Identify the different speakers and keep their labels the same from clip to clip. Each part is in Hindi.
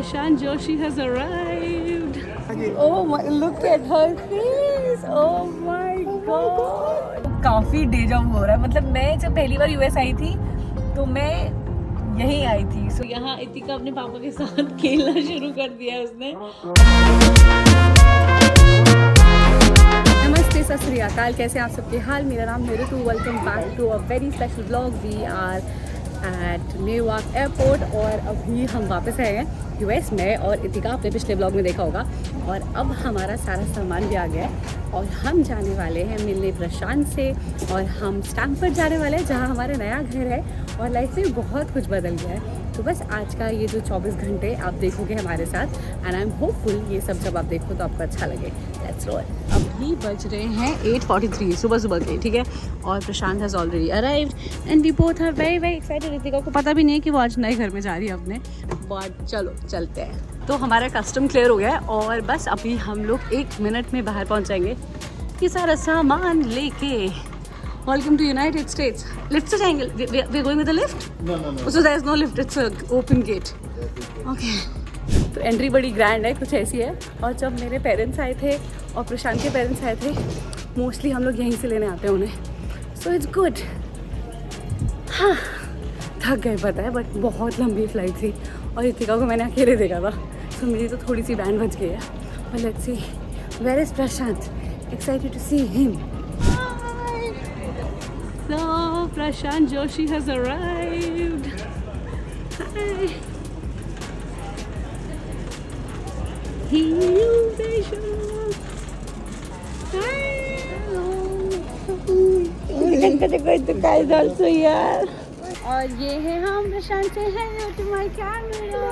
Speaker 1: Prashant Joshi has arrived. Oh my, look at her face. Oh my God. काफी डेजा हो रहा है, मतलब मैं जब पहली बार यूएस आई थी तो मैं यहीं आई थी। So यहाँ इतिका अपने पापा के साथ खेलना शुरू कर दिया है उसने। नमस्ते, सत श्री अकाल, कैसे आप सबके हाल। मेरा नाम है Ritu. Welcome back to a very special blog. We are at New York airport और अभी हम वापस आए हैं यूएस में। और इतिका आपने पिछले ब्लॉग में देखा होगा। और अब हमारा सारा सामान भी आ गया है और हम जाने वाले हैं मिलने प्रशांत से। और हम स्टैम्फोर्ड जाने वाले हैं जहाँ हमारा नया घर है और लाइफ में बहुत कुछ बदल गया है। तो बस आज का ये जो 24 घंटे आप देखोगे हमारे साथ, एंड आई एम होपफुल ये सब जब आप देखो तो आपको अच्छा लगे। Let's roll. अभी बज रहे हैं 8:43 सुबह के, ठीक है। और Prashant has already arrived and we both are very very excited. Ritika को पता भी नहीं है कि वो आज नए घर में जा रही है अपने, बट चलो चलते हैं। तो हमारा कस्टम क्लियर हो गया है और बस अभी हम लोग 1 मिनट में बाहर पहुँच जाएंगे ये सारा सामान लेके। Welcome to United States. Lift से जाएंगे? We're going with the lift?
Speaker 2: No.
Speaker 1: So there is no lift. It's an open gate. Okay. तो एंट्री बड़ी ग्रैंड है, कुछ ऐसी है। और जब मेरे पेरेंट्स आए थे और प्रशांत के पेरेंट्स आए थे, मोस्टली हम लोग यहीं से लेने आते हैं उन्हें। So it's good. हाँ, थक गए पता है, बट बहुत लंबी फ्लाइट थी और रितिका को मैंने अकेले देखा था, तो मेरी तो थोड़ी सी बैंड बच गई है। But let's see where is Prashant. Excited to see him. So Prashant Joshi has arrived. Hi. और ये है हम प्रशांत से। Hello to my camera.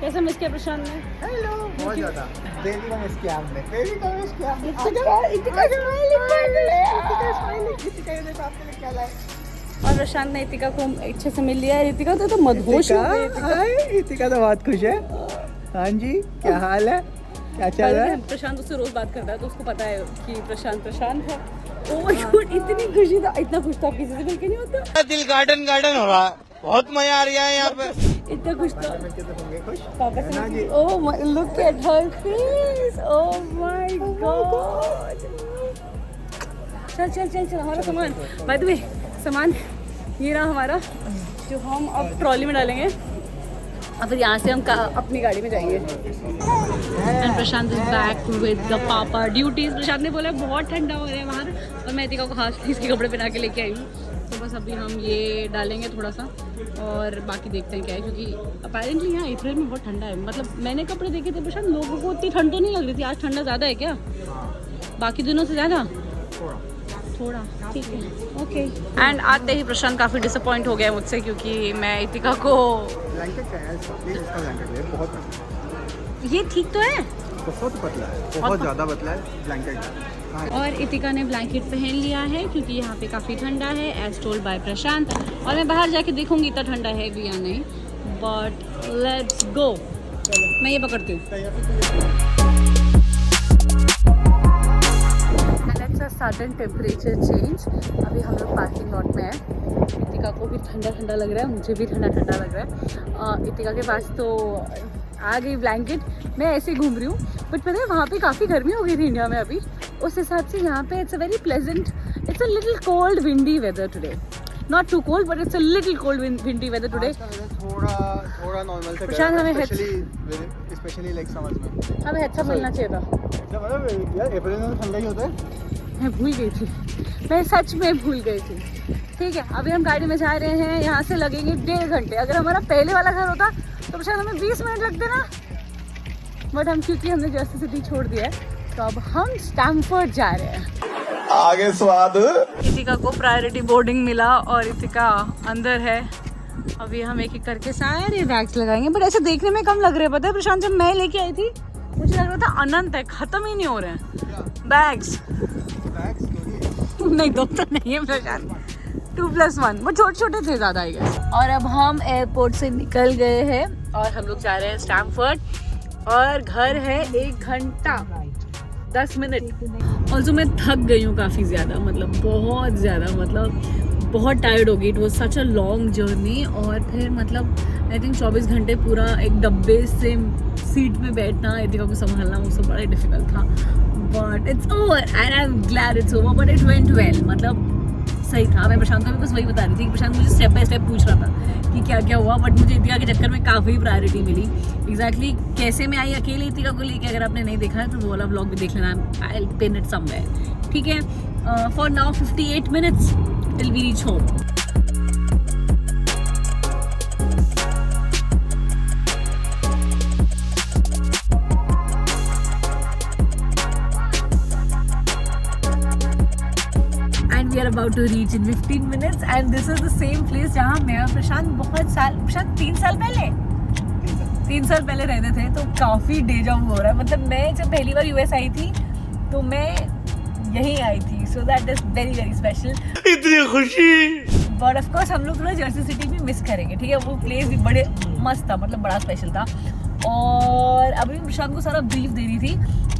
Speaker 1: कैसे मिस किया प्रशांत ने?
Speaker 2: हेलो। बहुत ज़्यादा। बेबी का मिस किया हमने। बेबी का मिस किया।
Speaker 1: और प्रशांत ने इतिका को अच्छे से मिल लिया है। इतिका तो मदहोश हो गई।
Speaker 2: इतिका तो बहुत खुश है। हाँ जी, क्या हाल है, क्या चल रहा है?
Speaker 1: प्रशांत उससे रोज बात करता है तो उसको पता है कि प्रशांत है। ओह माय गॉड, इतनी खुशी था, इतना खुश था किसी से मिलके नहीं होता।
Speaker 2: दिल गार्डन हो रहा है, बहुत मजा आ रहा है यहाँ पे।
Speaker 1: इतना खुश था। पापा से oh my, look at her face. Oh my God. चल हमारा सामान। बाय द वे, सामान ये रहा हमारा, जो हम अब ट्रॉली में डालेंगे और फिर यहाँ से हम अपनी गाड़ी में जाएंगे। And Prashant is back with the पापा ड्यूटीज। प्रशांत ने बोला बहुत ठंडा हो रहा है बाहर और मैं इतिका को हाथ इसके कपड़े पहना के लेके आई हूँ। तो बस अभी हम ये डालेंगे थोड़ा सा और बाकी देखते हैं क्या है, क्योंकि अपेरेंटली यहाँ अप्रैल में बहुत ठंडा है। मतलब मैंने कपड़े देखे थे प्रशांत, लोगों को इतनी ठंड तो नहीं लग रही थी। आज ठंडा ज़्यादा है क्या बाकी दिनों से ज़्यादा? थोड़ा, ठीक है, ओके। एंड आते ही प्रशांत काफ़ी डिसअपॉइंट हो गया मुझसे, क्योंकि मैं इतिका को ये ठीक तो है,
Speaker 2: बहुत पतला है, बहुत ज़्यादा पतला है ब्लैंकेट।
Speaker 1: और इतिका ने ब्लैंकेट पहन लिया है क्योंकि यहाँ पे काफ़ी ठंडा है, एज टोल्ड बाय प्रशांत। और मैं बाहर जाके देखूंगी इतना ठंडा है भी या नहीं, बट लेट्स गो। मैं ये पकड़ती हूँ। Sudden temperature change. अभी हम लोग पार्किंग लॉट में हैं। इतिका को भी ठंडा ठंडा लग रहा है, मुझे भी ठंडा ठंडा लग रहा है। इतिका के पास तो आ गई ब्लैंकेट, मैं ऐसे ही घूम रही हूँ। बट पता है वहाँ पे काफ़ी गर्मी हो गई थी इंडिया में अभी, उस हिसाब से यहाँ पे it's a very pleasant, it's a little cold windy weather today. Not too cold but it's a little cold windy weather today.
Speaker 2: थोड़ा नॉर्मल से
Speaker 1: प्रशांत हमें
Speaker 2: स्पेशली लाइक समझ में
Speaker 1: हमें अच्छा मिलना चाहिए था।
Speaker 2: मतलब यार अप्रैल में ठंडा ही होता है।
Speaker 1: मैं भूल गई थी, मैं सच में भूल गई थी। ठीक है, अभी हम गाड़ी में जा रहे हैं, यहाँ से लगेंगे 1.5 घंटे। अगर हमारा पहले वाला घर होता तो शायद हमें 20 मिनट लगते ना, बट हम क्योंकि हमने जर्सी सिटी छोड़ दिया है तो अब हम स्टैम्फोर्ड जा रहे हैं।
Speaker 2: आगे स्वाद।
Speaker 1: इतिका को प्रायोरिटी बोर्डिंग मिला और इतिका अंदर है। अभी हम एक एक करके सारे बैग्स लगाएंगे, बट ऐसे देखने में कम लग रहे हैं। पता है प्रशांत, जब मैं लेके आई थी मुझे लग रहा था अनंत है, खत्म ही नहीं हो रहे हैं बैग्स। नहीं, 2 तो नहीं है प्रशांत, 2+1, बट छोटे छोटे थे ज़्यादा आई गेस। और अब हम एयरपोर्ट से निकल गए हैं और हम लोग जा रहे हैं स्टैम्फोर्ड। और घर है 1 घंटा 10 मिनट। ऑल्सो मैं थक गई हूँ काफ़ी ज़्यादा, मतलब बहुत ज़्यादा, मतलब बहुत टायर्ड हो गई, it was such a long journey. और फिर मतलब आई थिंक 24 घंटे पूरा एक डब्बे से सीट में बैठना, इतिका को संभालना, वो सब बड़ा डिफिकल्ट था। But it's over and I am glad it's over, but it went well. मतलब सही था। मैं प्रशांत को भी बस वही बता रही थी कि प्रशांत मुझे स्टेप बाय स्टेप पूछ रहा था कि क्या क्या हुआ, बट मुझे इतिका के चक्कर में काफ़ी प्रायोरिटी मिली। एग्जैक्टली कैसे मैं आई अकेले इतिका को लेके, अगर आपने नहीं देखा है तो वो वाला व्लॉग भी देख लेना, I will pin it somewhere, ठीक है। For now 58 minutes till we reach home. And we are about to reach in 15 minutes and this is the same place जहाँ मैं और प्रशांत बहुत साल, प्रशांत 3 साल पहले रहते थे। तो काफ़ी डेजा हो रहा है। मतलब मैं जब पहली बार यूएस आई थी तो मैं यहीं आई थी, so that is very very special. इतनी खुशी। बट ऑफ कोर्स हम लोग थोड़ा जर्सी सिटी भी मिस करेंगे, ठीक है। वो प्लेस भी बड़े मस्त था, मतलब बड़ा स्पेशल था। और अभी प्रशांत को सारा ब्रीफ दे रही थी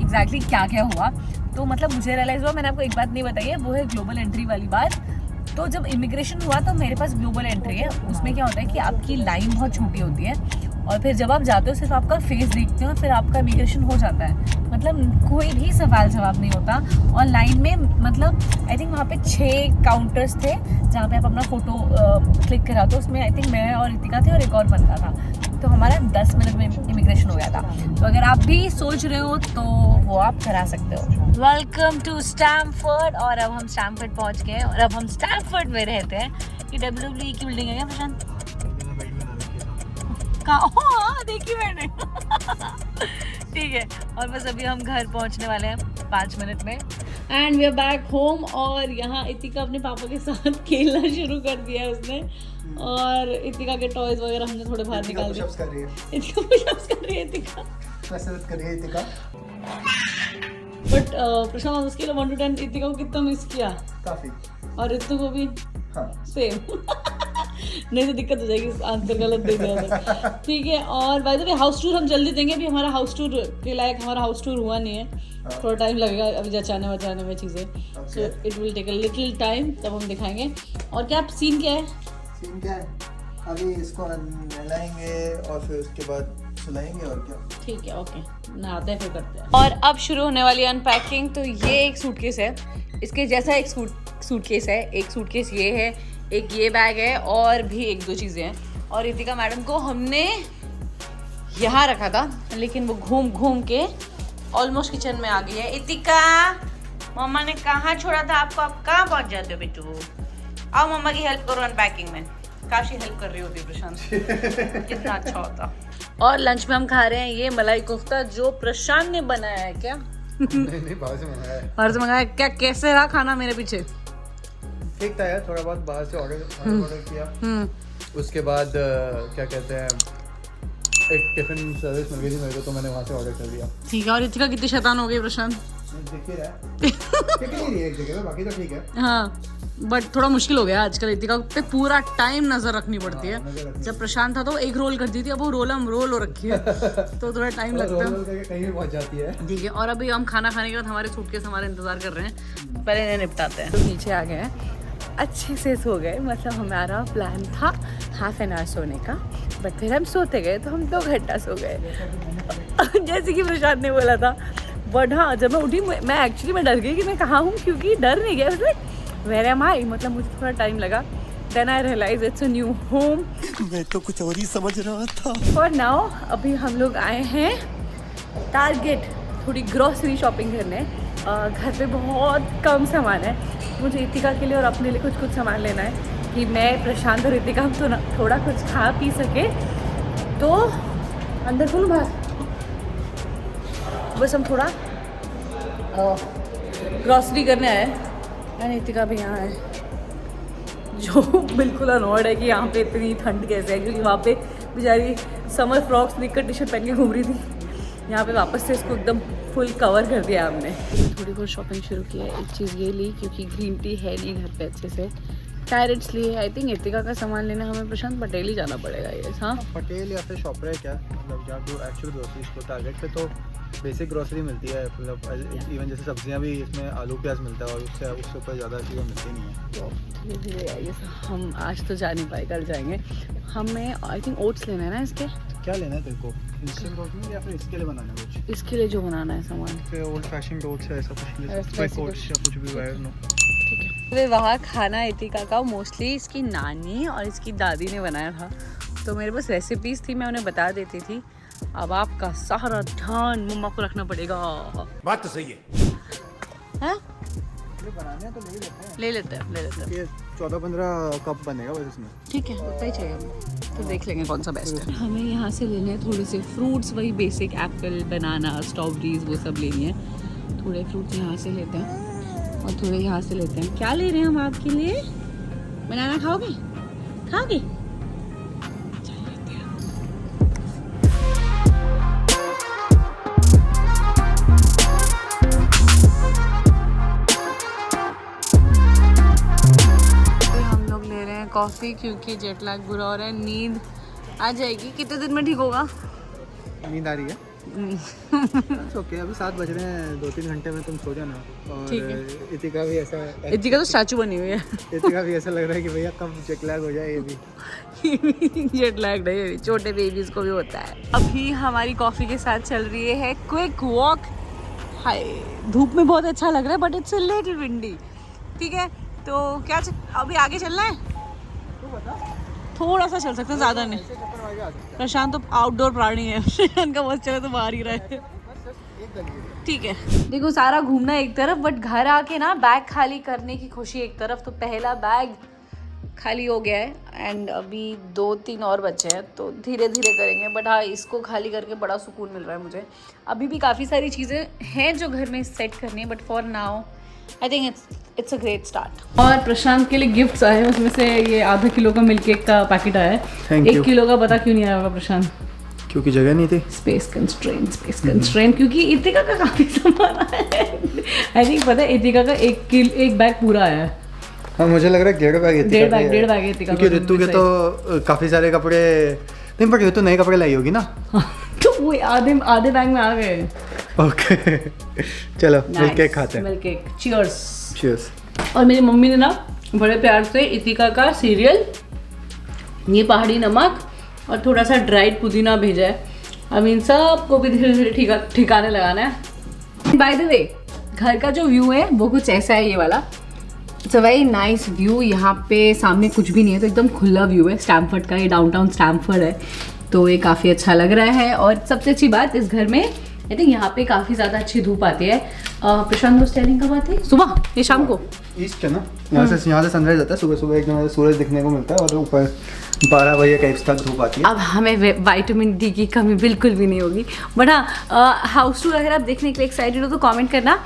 Speaker 1: एग्जैक्टली क्या क्या हुआ। तो मतलब मुझे रियलाइज़ हुआ, मैंने आपको एक बात नहीं बताई है, वो है ग्लोबल एंट्री वाली बात। तो जब इमिग्रेशन हुआ तो मेरे पास ग्लोबल एंट्री है। उसमें क्या होता है कि आपकी लाइन बहुत छोटी होती है और फिर जब आप जाते हो सिर्फ आपका फेस देखते हो, फिर आपका इमिग्रेशन हो जाता है। मतलब कोई भी सवाल जवाब नहीं होता। और लाइन में मतलब आई थिंक वहाँ पे 6 काउंटर्स थे जहाँ पे आप अपना फ़ोटो क्लिक कराते हो। उसमें आई थिंक मैं और रितिका थे और एक और बंदा था। तो हमारा 10 मिनट में इमिग्रेशन हो गया था। तो अगर आप भी सोच रहे हो तो वो आप करा सकते हो। Welcome to Stamford. और अब हम स्टैमफोर्ड पहुँच गए और अब हम स्टैमफोर्ड में रहते हैं। ये WWE की बिल्डिंग है क्या प्रशांत? हाँ देखी मैंने। ठीक है। और बस अभी हम घर पहुंचने वाले हैं 5 मिनट में। And we are back home. और यहाँ इतिका अपने पापा के साथ खेलना शुरू कर दिया है उसने। और इतिका के टॉयज वगैरह हमने थोड़े बाहर निकाल दिए। इतिका पुशअप्स कर रही है। इतिका
Speaker 2: कसरत कर रही है इतिका।
Speaker 1: बट प्रशांत उसके लिए 1 to 10 इतिका को कितना मिस किया? काफी। और ऋतु को भी? हाँ सेम। नहीं तो दिक्कत हो जाएगी, आंसर गलत दे दिया। ठीक है। और by the way house tour हम जल्दी देंगे। अभी हमारा हाउस टूर के लायक हमारा हाउस टूर हुआ नहीं है, थोड़ा टाइम लगेगा अभी जचाने वचाने में चीज़ें। So it will take a little time, तब हम दिखाएंगे। और क्या सीन क्या है? सीन क्या है, अभी इसको नहलाएंगे और फिर उसके बाद सुलाएंगे और क्या। ठीक है, ओके, नहाते हैं फिर करते हैं। और अब शुरू होने वाली अनपैकिंग। तो ये एक सूटकेस है, इसके जैसा एक सूटकेस है। एक सूटकेस ये है, एक ये बैग है और भी 1-2 चीज़ें हैं। और रितिका मैडम को हमने यहाँ रखा था, लेकिन वो घूम घूम के ऑलमोस्ट किचन में आ गई है। इतिका, मम्मा ने कहाँ छोड़ा था आपको, आप कहाँ पहुँच जाते हो बेटू? आओ मम्मा की हेल्प करो अनपैकिंग में। काशी हेल्प कर रही होती प्रशांत। कितना अच्छा होता। और लंच में हम खा रहे हैं ये मलाई कोफ्ता जो प्रशांत ने बनाया है। क्या? नहीं बाहर से मंगाया है। बाहर से मंगाया क्या? कैसे रहा खाना मेरे पीछे?
Speaker 2: ठीक था यार, थोड़ा बहुत बाहर से ऑर्डर किया। उसके बाद क्या कहते हैं, एक टिफिन सर्विस मिल गई थी मेरे को, तो मैंने वहाँ से ऑर्डर कर दिया।
Speaker 1: ठीक है। और इतिका कितनी शैतान हो गई प्रशांत?
Speaker 2: दिख ही रहा है। एक जगह बाकी तो ठीक है।
Speaker 1: हाँ बट थोड़ा मुश्किल हो गया आजकल। इतिका पे पूरा टाइम नजर रखनी पड़ती है। जब प्रशांत था तो एक रोल करती थी, अब वो रोल हो रखी है तो थोड़ा टाइम लगता है,
Speaker 2: कहीं भी पहुंच जाती है।
Speaker 1: ठीक है। और अभी हम खाना खाने के बाद हमारे सूटकेस हमारे इंतजार कर रहे हैं, पहले इन्हें निपटाते हैं। तो नीचे आ गए हैं, अच्छे से सो गए। मतलब हमारा प्लान था हाफ एन आवर सोने का, बट फिर हम सोते गए तो हम 2 घंटा सो गए जैसे कि प्रशांत ने बोला था। बट हाँ, जब मैं उठी मैं डर गई कि मैं कहाँ हूँ, क्योंकि डर नहीं गया उसमें वेर एम आई, मतलब मुझे थोड़ा टाइम लगा। Then I realise it's a new home.
Speaker 2: मैं तो कुछ और ही समझ रहा था।
Speaker 1: फॉर नाउ अभी हम लोग आए हैं टारगेट थोड़ी ग्रॉसरी शॉपिंग करने। घर पे बहुत कम सामान है, मुझे इतिका के लिए और अपने लिए कुछ सामान लेना है कि मैं, प्रशांत और इतिका हम तो थोड़ा कुछ खा पी सके। तो अंदर खोलूं बाहर? बस हम थोड़ा ग्रॉसरी करने आए हैं। इतिका भी यहाँ है, जो बिल्कुल अनॉयड है कि यहाँ पे इतनी ठंड कैसे है, क्योंकि वहाँ पे बेचारी समर फ्रॉक्स निकर टी शर्ट पहन के घूम रही थी। यहाँ पे वापस से इसको एकदम फुल कवर कर दिया हमने। थोड़ी बहुत शॉपिंग शुरू की है। एक चीज़ ये ली क्योंकि ग्रीन टी है नहीं घर पे अच्छे से, कैरेट्स लिए। आई थिंक इतिका का सामान लेने हमें प्रशांत पटेल ही जाना पड़ेगा ये। हाँ
Speaker 2: पटेल या फिर शॉपर है क्या, मतलब जहाँ जो एक्चुअल ग्रोसरी स्टोर टारगेट पे तो बेसिक ग्रोसरी मिलती है, मतलब इवन जैसे सब्जियां भी इसमें आलू प्याज मिलता है और उससे ऊपर ज़्यादा चीज़ें मिलती नहीं है।
Speaker 1: तो धीरे धीरे ये हम आज तो जा नहीं पाए, कल जाएंगे। हमें आई थिंक ओट्स लेना है ना इसके।
Speaker 2: क्या लेना है तेरे को, इंस्टेंट ओट्स या फिर इसके लिए बनाना है कुछ?
Speaker 1: इसके लिए जो बनाना है सामान,
Speaker 2: फिर ओल्ड फैशन ओट्स है, ऐसा कुछ ले सकते हो, ओट्स या कुछ भी वायर नो।
Speaker 1: ठीक है। वे वहाँ खाना इतिका का मोस्टली इसकी नानी और इसकी दादी ने बनाया था, तो मेरे पास रेसिपीज़ थी, मैं उन्हें बता देती थी। अब आपका सारा ध्यान मम्मा को रखना पड़ेगा।
Speaker 3: बात तो सही है।
Speaker 1: हाँ
Speaker 2: बनाने तो
Speaker 1: ले लेते हैं।
Speaker 2: ये 14-15 कप बनेगा बस इसमें।
Speaker 1: ठीक है, उतना ही चाहिए हमें, तो देख लेंगे कौन सा बेस्ट है। हमें यहाँ से लेने हैं थोड़े से फ्रूट्स, वही बेसिक एप्पल, बनाना, स्ट्रॉबेरीज, वो सब लेनी है। थोड़े फ्रूट्स यहाँ से लेते हैं और थोड़े यहाँ से लेते हैं। क्या ले रहे हैं हम आपके लिए? बनाना खाओगे? खाओगे? कॉफ़ी, क्योंकि जेट लैग बुरा हो रहा है। नींद आ जाएगी। कितने दिन में ठीक होगा?
Speaker 2: नींद आ रही है? ओके, अभी 7 बज रहे हैं, 2-3 घंटे में तुम सो जाना। और इतिका भी ऐसा,
Speaker 1: इतिका तो स्टैचू बनी हुई है।
Speaker 2: इतिका भी ऐसा लग रहा है कि भैया कब जेट लैग हो जाए। ये भी
Speaker 1: जेट लैग नहीं है, छोटे बेबीज को भी होता है। अभी हमारी कॉफ़ी के साथ चल रही है क्विक वॉक। हाय, धूप में बहुत अच्छा लग रहा है, but it's a little windy. ठीक है, तो क्या अभी आगे चलना है? थोड़ा सा चल सकते हैं, ज़्यादा नहीं। प्रशांत तो आउटडोर प्राणी है, प्रशांत का बस चले तो बाहर ही रहे। ठीक है, देखो सारा घूमना एक तरफ, बट घर आके ना बैग खाली करने की खुशी एक तरफ। तो पहला बैग खाली हो गया है एंड अभी 2-3 और बचे हैं, तो धीरे धीरे करेंगे। बट हाँ, इसको खाली करके बड़ा सुकून मिल रहा है मुझे। अभी भी काफ़ी सारी चीज़ें हैं जो घर में सेट करनी है, but for now I think it's a great start. और प्रशांत के लिए गिफ्ट्स आए हैं, उसमें से ये आधा किलो का मिल्क केक का पैकेट आया है। 1 किलो का पता क्यों नहीं आया होगा प्रशांत?
Speaker 2: क्योंकि जगह नहीं थी। स्पेस
Speaker 1: कंस्ट्रेंट क्योंकि इतिका का काफ़ी सामान आया है। आई थिंक पता है, इतिका का एक बैग पूरा आया है।
Speaker 2: हाँ, मुझे लग रहा है 1.5 बैग
Speaker 1: इतिका,
Speaker 2: क्योंकि ऋतु के तो काफ़ी सारे कपड़े नहीं, पर ऋतु नए कपड़े लाई होगी ना।
Speaker 1: तो वो आधे बैग में आ गए।
Speaker 2: ओके चलो मिल्क केक खाते हैं।
Speaker 1: Milk cake, cheers. और मेरी मम्मी ने ना बड़े प्यार से इतिका का सीरियल, ये पहाड़ी नमक और थोड़ा सा ड्राइड पुदीना भेजा है। अब इन सब को भी धीरे धीरे ठिकाने लगाना है। बाय द वे, घर का जो व्यू है वो कुछ ऐसा है, ये वाला। It's a very nice view. यहाँ पे सामने कुछ भी नहीं है, तो एकदम खुला व्यू है। स्टैमफर्ड का, ये डाउनटाउन स्टैमफर्ड है, तो ये काफ़ी अच्छा लग रहा है। और सबसे अच्छी बात इस घर में, आई थिंक यहाँ पे काफ़ी ज़्यादा अच्छी धूप आती है। प्रशांत को स्टाइलिंग कब आती है? सुबह या शाम को?
Speaker 2: ईस्ट है ना, यहाँ से सनराइज आता है, सुबह एकदम सूरज दिखने को मिलता है और ऊपर 12 बजे करीब तक धूप आती है।
Speaker 1: अब हमें विटामिन डी की कमी बिल्कुल भी नहीं होगी। बट हाँ, हाउस टूर अगर आप देखने के लिए एक्साइटेड हो तो कमेंट करना।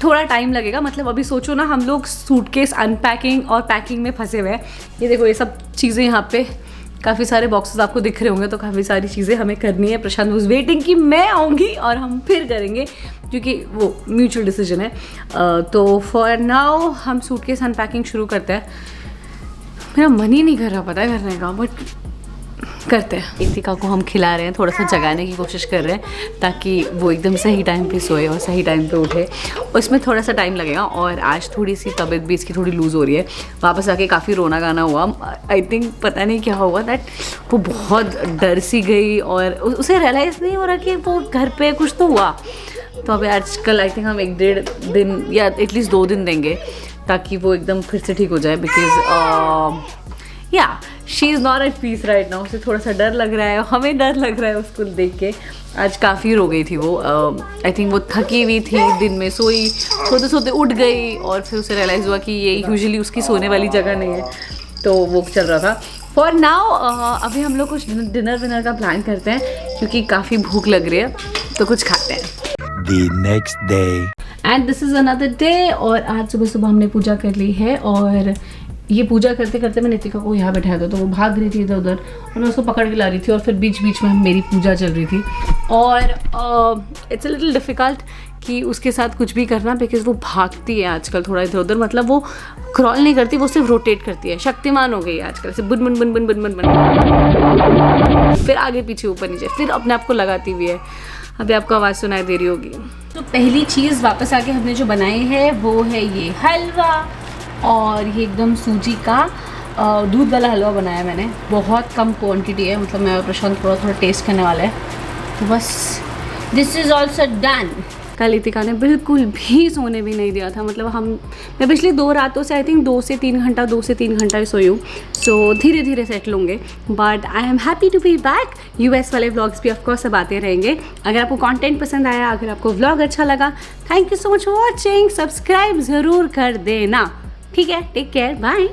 Speaker 1: थोड़ा टाइम लगेगा, मतलब अभी सोचो ना, हम लोग सूटकेस अनपैकिंग और पैकिंग में फंसे हुए हैं। ये देखो, ये सब चीज़ें यहाँ पे काफ़ी सारे बॉक्सेस आपको दिख रहे होंगे, तो काफ़ी सारी चीज़ें हमें करनी है। प्रशांत वाज वेटिंग कि मैं आऊँगी और हम फिर करेंगे, क्योंकि वो म्यूचुअल डिसीजन है। तो फॉर नाउ हम सूटकेस अनपैकिंग शुरू करते हैं। मेरा मन ही नहीं कर रहा पता है करने का, बट करते हैं। इतिका को हम खिला रहे हैं, थोड़ा सा जगाने की कोशिश कर रहे हैं ताकि वो एकदम सही टाइम पे सोए और सही टाइम पे उठे। उसमें थोड़ा सा टाइम लगेगा। और आज थोड़ी सी तबीयत भी इसकी थोड़ी लूज़ हो रही है। वापस आके काफ़ी रोना गाना हुआ। आई थिंक पता नहीं क्या हुआ, दैट वो बहुत डर सी गई और उसे रियलाइज़ नहीं हो रहा कि वो घर पे कुछ तो हुआ। तो अभी आजकल आई थिंक हम 1-1.5 दिन या एटलीस्ट 2 दिन देंगे ताकि वो एकदम फिर से ठीक हो जाए। Because yeah she is not at peace right now. उसे थोड़ा सा डर लग रहा है, हमें डर लग रहा है उसको देख के। आज काफ़ी रो गई थी वो। आई थिंक वो थकी हुई थी, दिन में सोई, सोते सोते उठ गई और फिर उसे रियलाइज़ हुआ कि ये यूजुअली उसकी सोने वाली जगह नहीं है, तो वो चल रहा था। फॉर नाउ अभी हम लोग कुछ डिनर विनर का प्लान करते हैं क्योंकि काफ़ी भूख लग रही है, तो कुछ खाते हैं।
Speaker 3: The next day.
Speaker 1: And this is another day. और आज सुबह सुबह हमने पूजा कर ली है और ये पूजा करते करते मैं नितिका को यहाँ बैठाया था, तो वो भाग रही थी इधर उधर और मैं उसको पकड़ के ला रही थी, और फिर बीच बीच में मेरी पूजा चल रही थी। और इट्स अ लिटिल डिफ़िकल्ट कि उसके साथ कुछ भी करना, बिकॉज वो भागती है आजकल थोड़ा इधर उधर, मतलब वो क्रॉल नहीं करती, वो सिर्फ रोटेट करती है। शक्तिमान हो गई है आजकल, ऐसे बुन बुन बुन बुन बुन बुन बुन, फिर आगे पीछे ऊपर नीचे, फिर अपने आप को लगाती हुई है। अभी आपको आवाज़ सुनाई दे रही होगी। तो पहली चीज़ वापस आके हमने जो बनाई है वो है ये हलवा, और ये एकदम सूजी का दूध वाला हलवा बनाया मैंने। बहुत कम क्वांटिटी है, मतलब मैं और प्रशांत थोड़ा थोड़ा टेस्ट करने वाला है, तो बस दिस इज़ ऑल्सो डन। कल रितिका ने बिल्कुल भी सोने भी नहीं दिया था, मतलब मैं पिछली 2 रातों से आई थिंक 2 से 3 घंटा ही सोई हूँ। सो धीरे धीरे सेट लूँगे, but I am happy to be back. US वाले व्लॉग्स भी ऑफकोर्स अब आते रहेंगे। अगर आपको कंटेंट पसंद आया, अगर आपको व्लॉग अच्छा लगा, thank you so much for watching. Subscribe ज़रूर कर देना, ठीक है? Take care, bye.